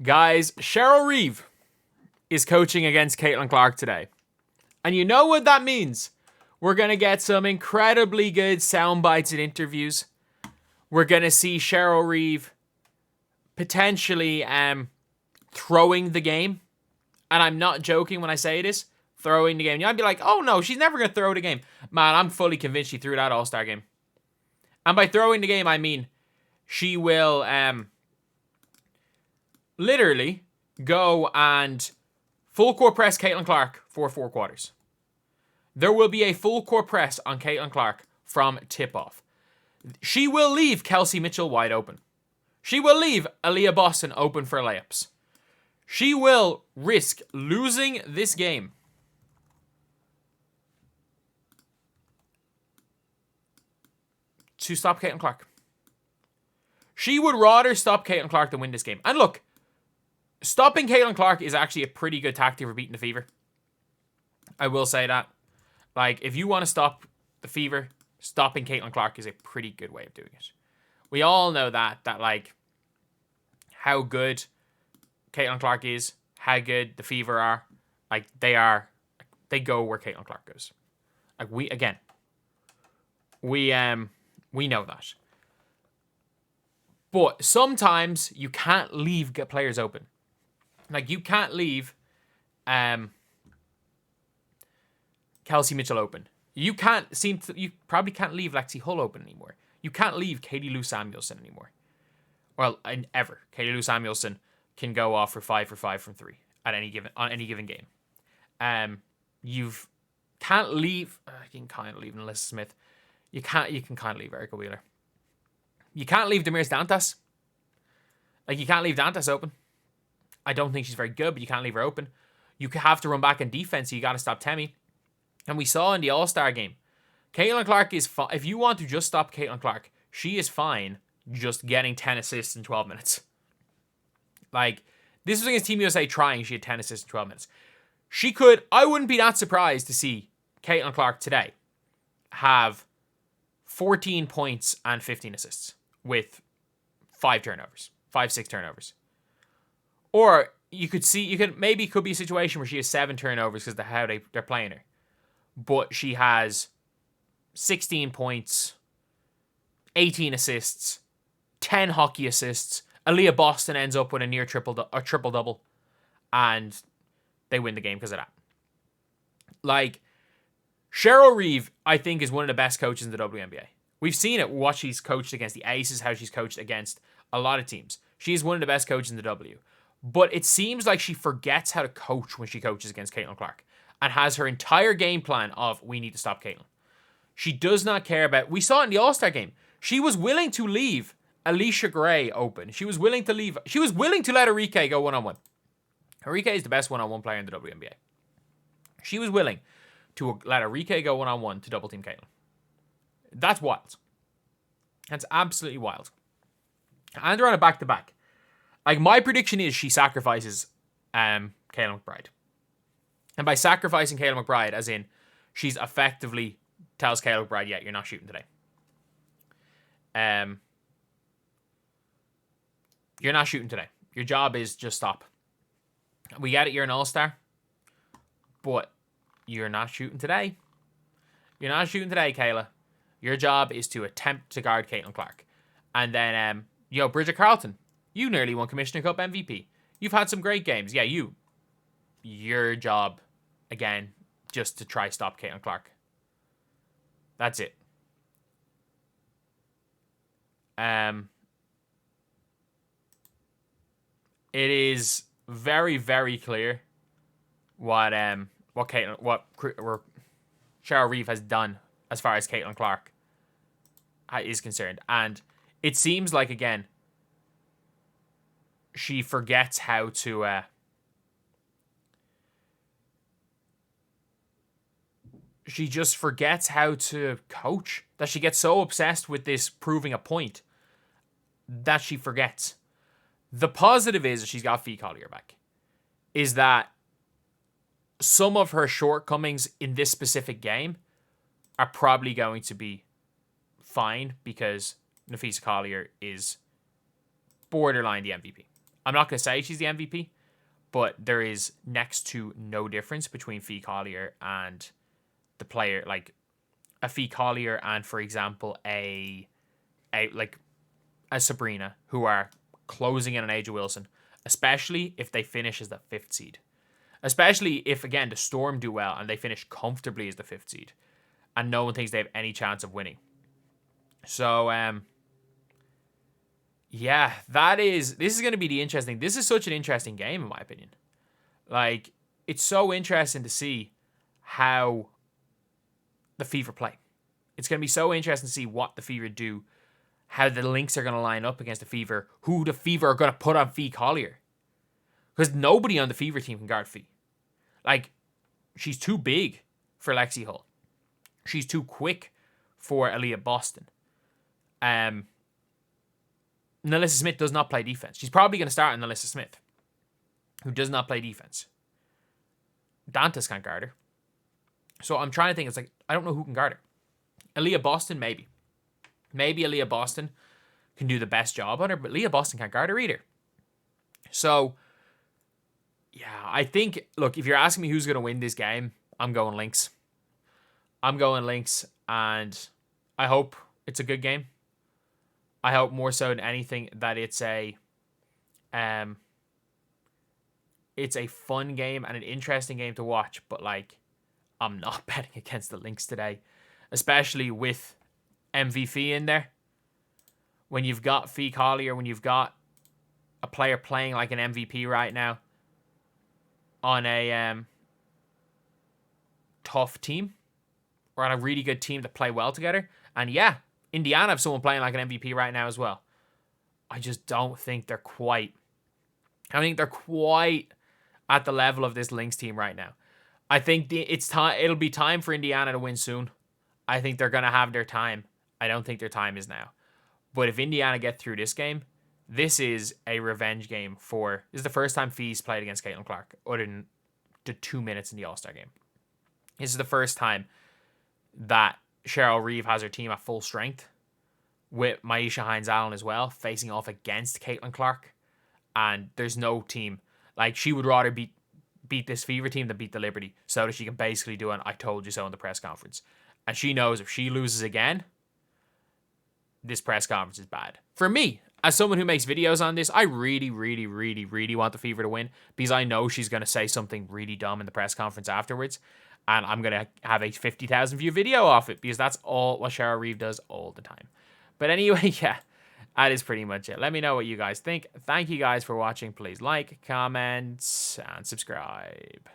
Guys, Cheryl Reeve is coaching against Caitlin Clark today. And you know what that means? We're going to get some incredibly good sound bites and interviews. We're going to see Cheryl Reeve potentially throwing the game. And I'm not joking when I say this. Throwing the game. You'd be like, oh no, she's never going to throw the game. Man, I'm fully convinced she threw that All-Star game. And by throwing the game, I mean she will literally go and full court press Caitlin Clark for 4 quarters. There will be a full court press on Caitlin Clark from tip-off. She will leave Kelsey Mitchell wide open. She will leave Aaliyah Boston open for layups. She will risk losing this game to stop Caitlin Clark. She would rather stop Caitlin Clark than win this game. And look, stopping Caitlin Clark is actually a pretty good tactic for beating the Fever. I will say that. Like, if you want to stop the Fever, stopping Caitlin Clark is a pretty good way of doing it. We all know that like, how good Caitlin Clark is, how good the Fever are. Like, they go where Caitlin Clark goes. Like, we know that. But sometimes you can't leave players open. Like, you can't leave Kelsey Mitchell open. You probably can't leave Lexi Hull open anymore. You can't leave Katie Lou Samuelson anymore. Well, ever. Katie Lou Samuelson can go off for 5 for 5 from 3 on any given game. You can't leave. You can kind of leave Alyssa Smith. You can kind of leave Erica Wheeler. You can't leave Demirs Dantas. Like, you can't leave Dantas open. I don't think she's very good, but you can't leave her open. You have to run back in defense, so you got to stop Temi. And we saw in the All-Star game, Caitlin Clark is fine. If you want to just stop Caitlin Clark, she is fine just getting 10 assists in 12 minutes. Like, this was against Team USA trying. She had 10 assists in 12 minutes. I wouldn't be that surprised to see Caitlin Clark today have 14 points and 15 assists with 6 turnovers. Or maybe it could be a situation where she has 7 turnovers because of how they're playing her. But she has 16 points, 18 assists, 10 hockey assists. Aaliyah Boston ends up with a near triple-double, and they win the game because of that. Like, Cheryl Reeve, I think, is one of the best coaches in the WNBA. We've seen it, what she's coached against the Aces, how she's coached against a lot of teams. She's one of the best coaches in the W. But it seems like she forgets how to coach when she coaches against Caitlin Clark and has her entire game plan of, we need to stop Caitlin. She does not care about... We saw it in the All-Star game. She was willing to leave Alicia Gray open. She was willing to let Enrique go one-on-one. Enrique is the best one-on-one player in the WNBA. She was willing to let Enrique go one-on-one to double-team Caitlin. That's wild. That's absolutely wild. And they're on a back-to-back. Like, my prediction is she sacrifices Kayla McBride. And by sacrificing Kayla McBride, as in, she's effectively tells Kayla McBride, yeah, you're not shooting today. You're not shooting today. Your job is just stop. We get it, you're an all-star. But you're not shooting today. You're not shooting today, Kayla. Your job is to attempt to guard Caitlin Clark. And then, Bridget Carlton, you nearly won Commissioner Cup MVP. You've had some great games. Yeah, your job, again, just to try stop Caitlin Clark. That's it. It is very, very clear what Cheryl Reeve has done as far as Caitlin Clark is concerned. And it seems like, again, she forgets how to... she just forgets how to coach. That she gets so obsessed with this proving a point that she forgets. The positive is she's got Fee Collier back. Is that some of her shortcomings in this specific game are probably going to be fine because Napheesa Collier is borderline the MVP. I'm not going to say she's the MVP, but there is next to no difference between Fee Collier and the player, like a Fee Collier and, for example, a Breanna, who are closing in on A'ja Wilson, especially if they finish as the 5th seed. Especially if, again, the Storm do well and they finish comfortably as the 5th seed and no one thinks they have any chance of winning. So, yeah, this is going to be this is such an interesting game, in my opinion. Like, it's so interesting to see how the Fever play. It's going to be so interesting to see what the Fever do, how the Lynx are going to line up against the Fever, who the Fever are going to put on Fee Collier. Because nobody on the Fever team can guard Fee. Like, she's too big for Lexi Hull. She's too quick for Aaliyah Boston. Nalissa Smith does not play defense. She's probably going to start on Nalissa Smith, who does not play defense. Dantas can't guard her. So I'm trying to think. It's like, I don't know who can guard her. Aaliyah Boston, maybe. Maybe Aaliyah Boston can do the best job on her, but Aaliyah Boston can't guard her either. So, yeah, I think, look, if you're asking me who's going to win this game, I'm going Lynx. I'm going Lynx, and I hope it's a good game. I hope more so than anything that it's a fun game and an interesting game to watch, but like, I'm not betting against the Lynx today, especially with MVP in there. When you've got Fee Collier, when you've got a player playing like an MVP right now on a tough team or on a really good team that play well together. And yeah, Indiana have someone playing like an MVP right now as well. I just don't think they're quite at the level of this Lynx team right now. I think it'll be time for Indiana to win soon. I think they're going to have their time. I don't think their time is now. But if Indiana get through this game, this is a revenge game this is the first time Fee's played against Caitlin Clark, other than the 2 minutes in the All-Star game. This is the first time that Cheryl Reeve has her team at full strength, with Maisha Hines-Allen as well, facing off against Caitlin Clark. And there's no team. Like, she would rather beat this Fever team than beat the Liberty, so that she can basically do an "I told you so" in the press conference. And she knows if she loses again, this press conference is bad. For me, as someone who makes videos on this, I really, really, really, really want the Fever to win, because I know she's going to say something really dumb in the press conference afterwards, and I'm going to have a 50,000 view video off it, because that's all what Cheryl Reeve does all the time. But anyway, yeah, that is pretty much it. Let me know what you guys think. Thank you guys for watching. Please like, comment, and subscribe.